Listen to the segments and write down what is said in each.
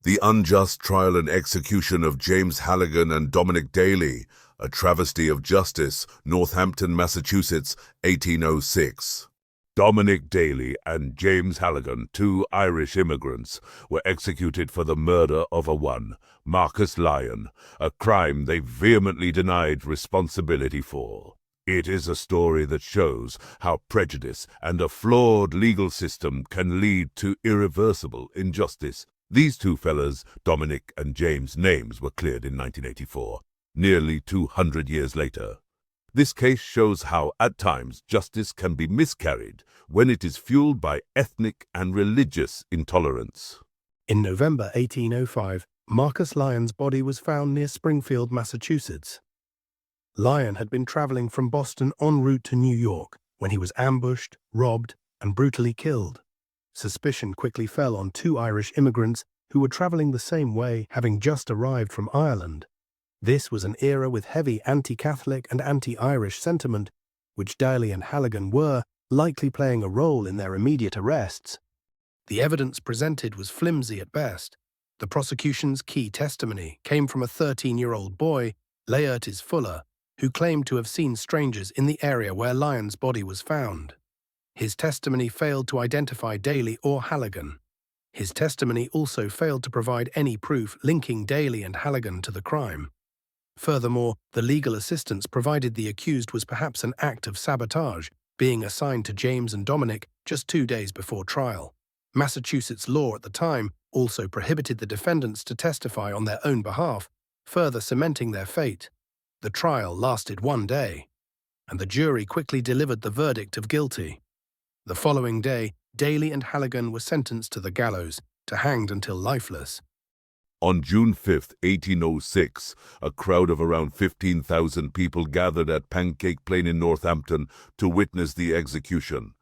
The unjust trial and execution of James Halligan and Dominic Daly, a travesty of justice, Northampton, Massachusetts, 1806. Dominic Daly and James Halligan, two Irish immigrants, were executed for the murder of one Marcus Lyon, a crime they vehemently denied responsibility for. It is a story that shows how prejudice and a flawed legal system can lead to irreversible injustice. These two fellas, Dominic and James' names were cleared in 1984, nearly 200 years later. This case shows how, at times, justice can be miscarried when it is fueled by ethnic and religious intolerance. In November 1805, Marcus Lyon's body was found near Springfield, Massachusetts. Lyon had been traveling from Boston en route to New York when he was ambushed, robbed, and brutally killed. Suspicion quickly fell on two Irish immigrants who were traveling the same way, having just arrived from Ireland. This was an era with heavy anti-Catholic and anti-Irish sentiment, which Daly and Halligan were likely playing a role in their immediate arrests. The evidence presented was flimsy at best. The prosecution's key testimony came from a 13-year-old boy, Laertes Fuller, who claimed to have seen strangers in the area where Lyon's body was found. His testimony failed to identify Daly or Halligan. His testimony also failed to provide any proof linking Daly and Halligan to the crime. Furthermore, the legal assistance provided the accused was perhaps an act of sabotage, being assigned to James and Dominic just 2 days before trial. Massachusetts law at the time also prohibited the defendants to testify on their own behalf, further cementing their fate. The trial lasted 1 day, and the jury quickly delivered the verdict of guilty. The following day, Daly and Halligan were sentenced to the gallows, to hanged until lifeless. On June 5, 1806, a crowd of around 15,000 people gathered at Pancake Plain in Northampton to witness the execution,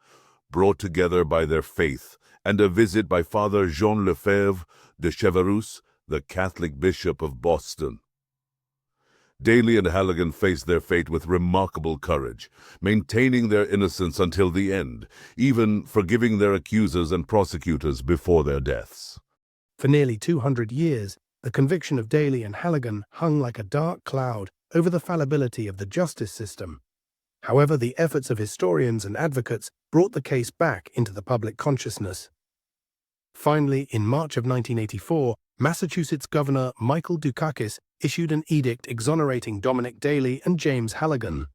brought together by their faith and a visit by Father Jean Lefebvre de Cheverus, the Catholic Bishop of Boston. Daly and Halligan faced their fate with remarkable courage, maintaining their innocence until the end, even forgiving their accusers and prosecutors before their deaths. For nearly 200 years, the conviction of Daly and Halligan hung like a dark cloud over the fallibility of the justice system. However, the efforts of historians and advocates brought the case back into the public consciousness. Finally, in March of 1984, Massachusetts Governor Michael Dukakis issued an edict exonerating Dominic Daly and James Halligan.